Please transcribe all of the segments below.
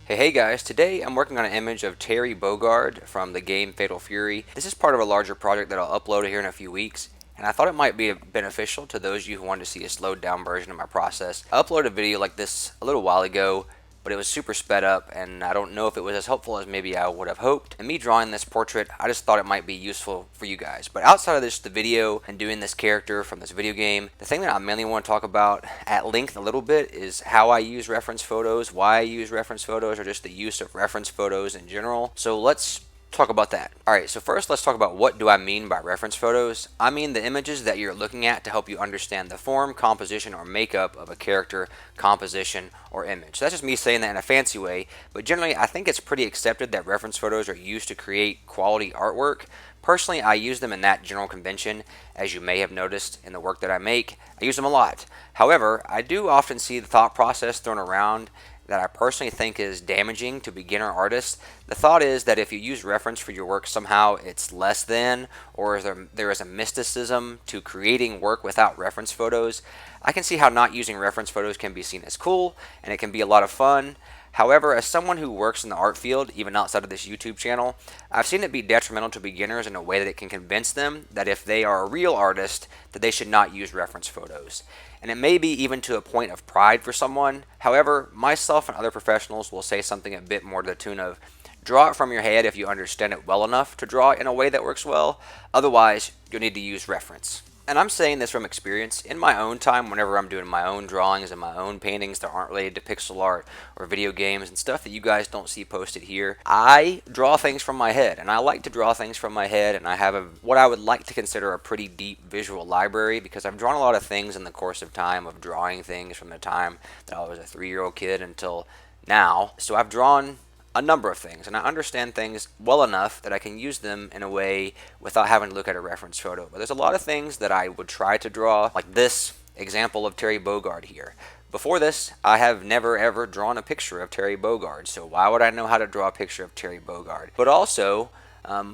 Hey guys, today I'm working on an image of Terry Bogard from the game Fatal Fury. This is part of a larger project that I'll upload here in a few weeks, and I thought it might be beneficial to those of you who want to see a slowed down version of my process. I uploaded a video like this a little while ago, but it was super sped up, and I don't know if it was as helpful as maybe I would have hoped. And me drawing this portrait, I just thought it might be useful for you guys. But outside of this, the video and doing this character from this video game, the thing that I mainly want to talk about at length a little bit is how I use reference photos, why I use reference photos, or just the use of reference photos in general. So let's talk about that. Alright, so first let's talk about what do I mean by reference photos. I mean the images that you're looking at to help you understand the form, composition, or makeup of a character, composition, or image. So that's just me saying that in a fancy way, but generally I think it's pretty accepted that reference photos are used to create quality artwork. Personally, I use them in that general convention, as you may have noticed in the work that I make. I use them a lot. However, I do often see the thought process thrown around that I personally think is damaging to beginner artists. The thought is that if you use reference for your work, somehow it's less than, or there is a mysticism to creating work without reference photos. I can see how not using reference photos can be seen as cool, and it can be a lot of fun. However, as someone who works in the art field, even outside of this YouTube channel, I've seen it be detrimental to beginners in a way that it can convince them that if they are a real artist, that they should not use reference photos. And it may be even to a point of pride for someone. However, myself and other professionals will say something a bit more to the tune of, draw it from your head if you understand it well enough to draw it in a way that works well. Otherwise, you'll need to use reference. And I'm saying this from experience. In my own time, whenever I'm doing my own drawings and my own paintings that aren't related to pixel art or video games and stuff that you guys don't see posted here, I draw things from my head. And I like to draw things from my head, and I have what I would like to consider a pretty deep visual library, because I've drawn a lot of things in the course of time of drawing things from the time that I was a 3-year-old kid until now. So I've drawn a number of things, and I understand things well enough that I can use them in a way without having to look at a reference photo. But there's a lot of things that I would try to draw, like this example of Terry Bogard here. Before this, I have never ever drawn a picture of Terry Bogard, so why would I know how to draw a picture of Terry Bogard? But also,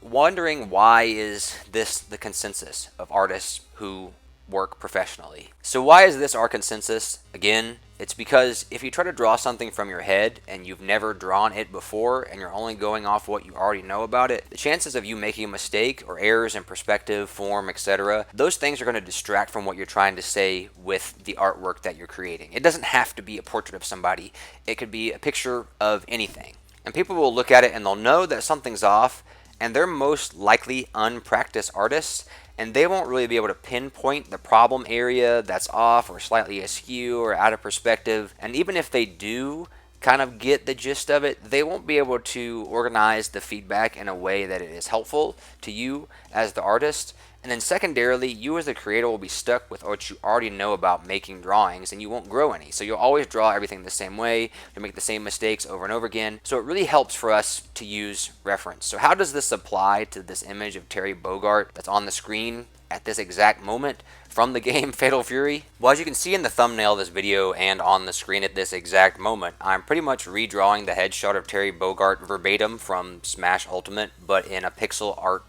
wondering why is this the consensus of artists who work professionally. So why is this our consensus? Again, it's because if you try to draw something from your head and you've never drawn it before and you're only going off what you already know about it, the chances of you making a mistake or errors in perspective, form, etc., those things are going to distract from what you're trying to say with the artwork that you're creating. It doesn't have to be a portrait of somebody. It could be a picture of anything. And people will look at it and they'll know that something's off, and they're most likely unpracticed artists, and they won't really be able to pinpoint the problem area that's off or slightly askew or out of perspective. And even if they do kind of get the gist of it, they won't be able to organize the feedback in a way that it is helpful to you as the artist. And then secondarily, you as the creator will be stuck with what you already know about making drawings, and you won't grow any. So you'll always draw everything the same way, you'll make the same mistakes over and over again. So it really helps for us to use reference. So how does this apply to this image of Terry Bogard that's on the screen at this exact moment from the game Fatal Fury? Well, as you can see in the thumbnail of this video and on the screen at this exact moment, I'm pretty much redrawing the headshot of Terry Bogard verbatim from Smash Ultimate, but in a pixel art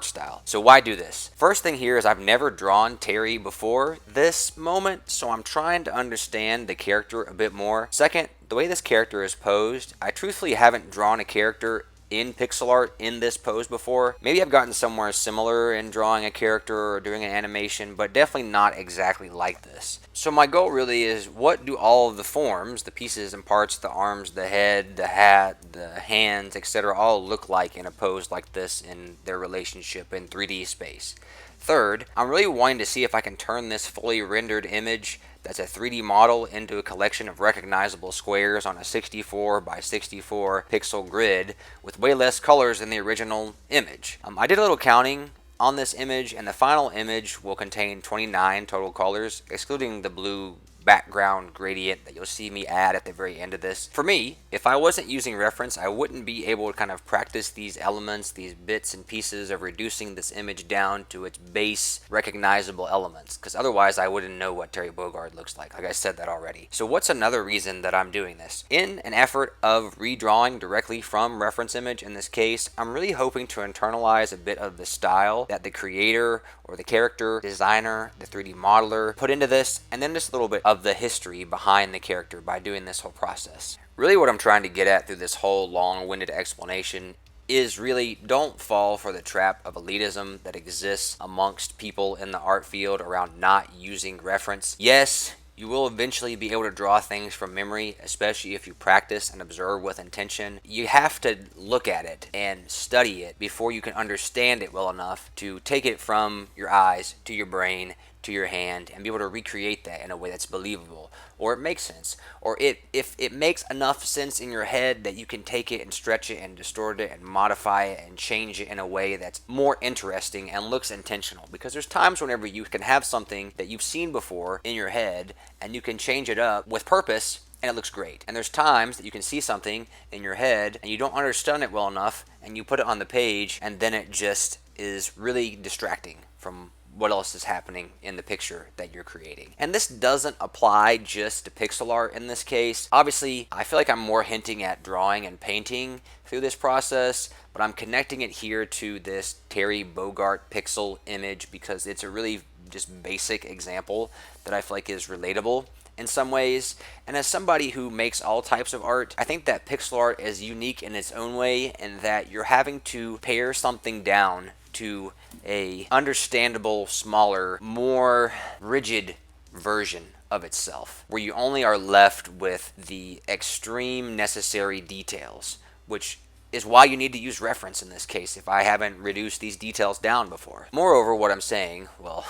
style. So why do this? First thing here is I've never drawn Terry before this moment, so I'm trying to understand the character a bit more. Second, the way this character is posed, I truthfully haven't drawn a character in pixel art in this pose before. Maybe I've gotten somewhere similar in drawing a character or doing an animation, but definitely not exactly like this. So my goal really is, what do all of the forms, the pieces and parts, the arms, the head, the hat, the hands, etc., all look like in a pose like this in their relationship in 3D space? Third, I'm really wanting to see if I can turn this fully rendered image that's a 3D model into a collection of recognizable squares on a 64 by 64 pixel grid with way less colors than the original image. I did a little counting on this image, and the final image will contain 29 total colors, excluding the blue background gradient that you'll see me add at the very end of this. For me, if I wasn't using reference, I wouldn't be able to kind of practice these elements, these bits and pieces of reducing this image down to its base recognizable elements, because otherwise I wouldn't know what Terry Bogard looks like I said that already. So what's another reason that I'm doing this? In an effort of redrawing directly from reference image in this case, I'm really hoping to internalize a bit of the style that the creator or the character designer, the 3D modeler, put into this, and then just a little bit of the history behind the character by doing this whole process. Really what I'm trying to get at through this whole long-winded explanation is really don't fall for the trap of elitism that exists amongst people in the art field around not using reference. Yes, you will eventually be able to draw things from memory, especially if you practice and observe with intention. You have to look at it and study it before you can understand it well enough to take it from your eyes to your brain to your hand and be able to recreate that in a way that's believable, or it makes sense, or if it makes enough sense in your head that you can take it and stretch it and distort it and modify it and change it in a way that's more interesting and looks intentional. Because there's times whenever you can have something that you've seen before in your head and you can change it up with purpose and it looks great. And there's times that you can see something in your head and you don't understand it well enough and you put it on the page and then it just is really distracting from what else is happening in the picture that you're creating. And this doesn't apply just to pixel art in this case. Obviously, I feel like I'm more hinting at drawing and painting through this process, but I'm connecting it here to this Terry Bogard pixel image because it's a really just basic example that I feel like is relatable in some ways. And as somebody who makes all types of art, I think that pixel art is unique in its own way in that you're having to pare something down to a understandable, smaller, more rigid version of itself, where you only are left with the extreme necessary details, which is why you need to use reference in this case if I haven't reduced these details down before. Moreover, what I'm saying, well,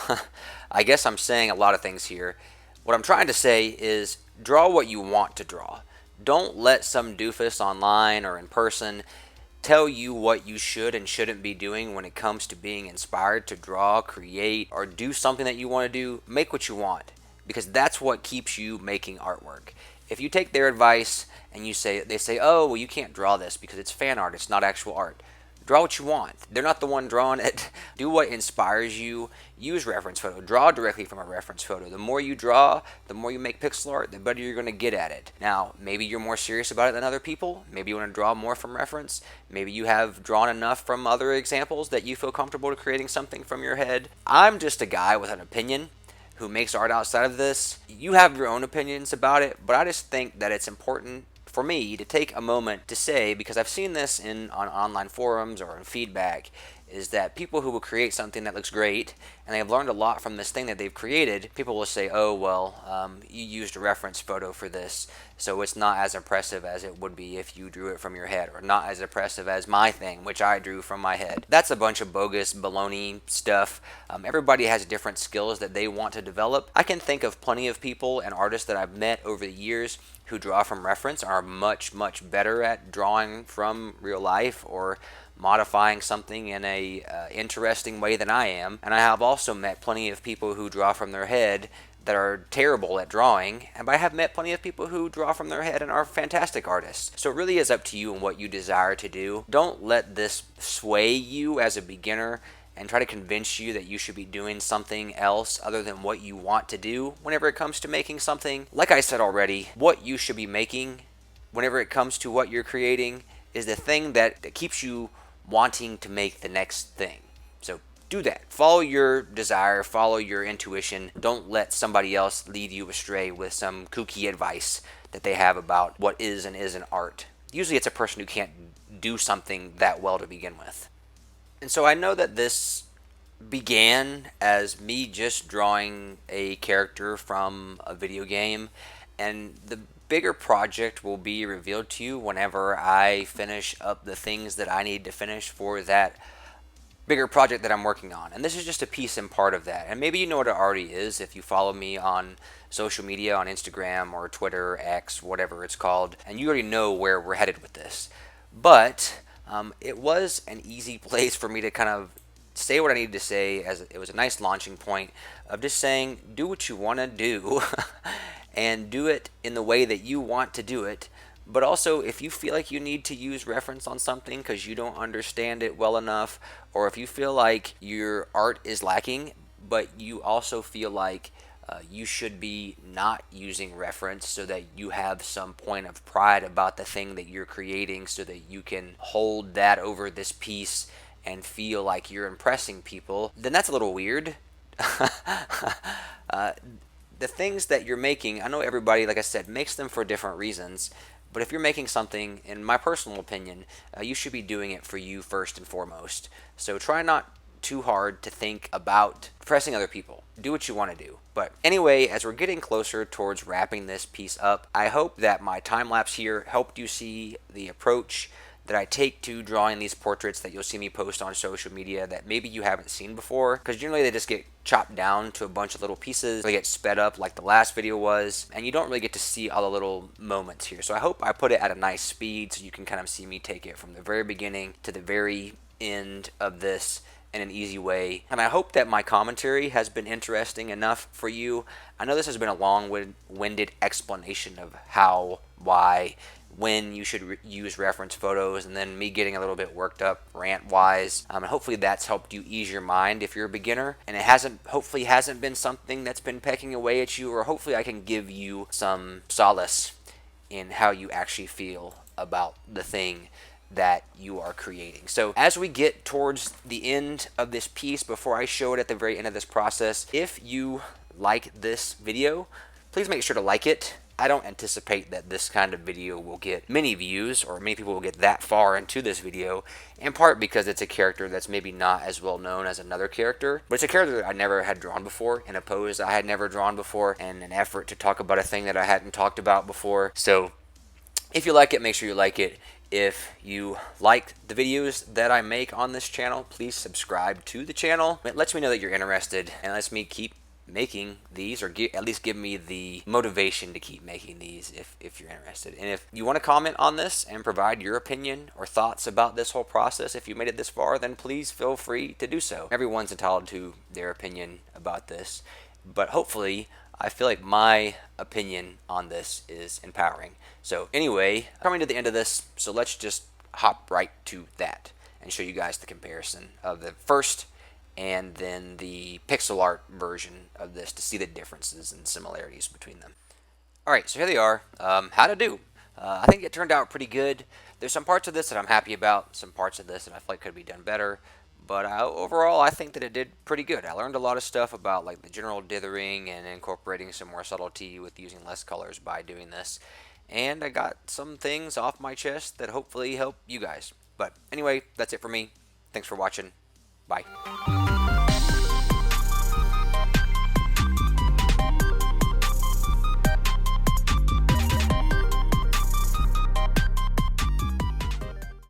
I guess I'm saying a lot of things here. What I'm trying to say is draw what you want to draw. Don't let some doofus online or in person tell you what you should and shouldn't be doing when it comes to being inspired to draw, create, or do something that you want to do. Make what you want, because that's what keeps you making artwork. If you take their advice and they say, oh, well, you can't draw this because it's fan art, it's not actual art. Draw what you want. They're not the one drawing it. Do what inspires you. Use reference photo. Draw directly from a reference photo. The more you draw, the more you make pixel art, the better you're going to get at it. Now, maybe you're more serious about it than other people. Maybe you want to draw more from reference. Maybe you have drawn enough from other examples that you feel comfortable to creating something from your head. I'm just a guy with an opinion who makes art outside of this. You have your own opinions about it, but I just think that it's important for me to take a moment to say, because I've seen this on online forums or in feedback, is that people who will create something that looks great and they have learned a lot from this thing that they've created, people will say, oh, well, you used a reference photo for this, so it's not as impressive as it would be if you drew it from your head, or not as impressive as my thing, which I drew from my head. That's a bunch of bogus baloney stuff. Everybody has different skills that they want to develop. I can think of plenty of people and artists that I've met over the years who draw from reference are much, much better at drawing from real life or modifying something in a interesting way than I am. And I have also met plenty of people who draw from their head that are terrible at drawing, but I have met plenty of people who draw from their head and are fantastic artists. So it really is up to you and what you desire to do. Don't let this sway you as a beginner and try to convince you that you should be doing something else other than what you want to do whenever it comes to making something. Like I said already, what you should be making whenever it comes to what you're creating is the thing that keeps you wanting to make the next thing. So do that. Follow your desire, follow your intuition. Don't let somebody else lead you astray with some kooky advice that they have about what is and isn't art. Usually it's a person who can't do something that well to begin with. And so I know that this began as me just drawing a character from a video game, and the bigger project will be revealed to you whenever I finish up the things that I need to finish for that bigger project that I'm working on. And this is just a piece and part of that. And maybe you know what it already is if you follow me on social media, on Instagram or Twitter, X, whatever it's called, and you already know where we're headed with this. But it was an easy place for me to kind of say what I needed to say, as it was a nice launching point of just saying, do what you want to do and do it in the way that you want to do it. But also, if you feel like you need to use reference on something because you don't understand it well enough, or if you feel like your art is lacking, but you also feel like you should be not using reference so that you have some point of pride about the thing that you're creating so that you can hold that over this piece and feel like you're impressing people, then that's a little weird. the things that you're making, I know everybody, like I said, makes them for different reasons. But if you're making something, in my personal opinion, you should be doing it for you first and foremost. So try not too hard to think about impressing other people. Do what you want to do. But anyway, as we're getting closer towards wrapping this piece up, I hope that my time lapse here helped you see the approach that I take to drawing these portraits that you'll see me post on social media that maybe you haven't seen before, because generally they just get chopped down to a bunch of little pieces. They get sped up like the last video was, and you don't really get to see all the little moments here. So I hope I put it at a nice speed so you can kind of see me take it from the very beginning to the very end of this in an easy way. And I hope that my commentary has been interesting enough for you. I know this has been a long-winded explanation of how, why, when you should use reference photos, and then me getting a little bit worked up rant-wise. And hopefully that's helped you ease your mind if you're a beginner, and it hopefully hasn't been something that's been pecking away at you, or hopefully I can give you some solace in how you actually feel about the thing that you are creating. So as we get towards the end of this piece, before I show it at the very end of this process, if you like this video, please make sure to like it. I don't anticipate that this kind of video will get many views, or many people will get that far into this video, in part because it's a character that's maybe not as well known as another character, but it's a character that I never had drawn before, in a pose I had never drawn before, and an effort to talk about a thing that I hadn't talked about before. So if you like it, make sure you like it. If you like the videos that I make on this channel, please subscribe to the channel. It lets me know that you're interested, and lets me keep making these, or at least give me the motivation to keep making these if you're interested. And if you want to comment on this and provide your opinion or thoughts about this whole process, if you made it this far, then please feel free to do so. Everyone's entitled to their opinion about this, but hopefully I feel like my opinion on this is empowering. So anyway, coming to the end of this, so let's just hop right to that and show you guys the comparison of the first and then the pixel art version of this to see the differences and similarities between them. Alright, so here they are. How to do. I think it turned out pretty good. There's some parts of this that I'm happy about, some parts of this that I feel like could be done better, but overall I think that it did pretty good. I learned a lot of stuff about like the general dithering and incorporating some more subtlety with using less colors by doing this, and I got some things off my chest that hopefully help you guys. But anyway, that's it for me. Thanks for watching. Bye.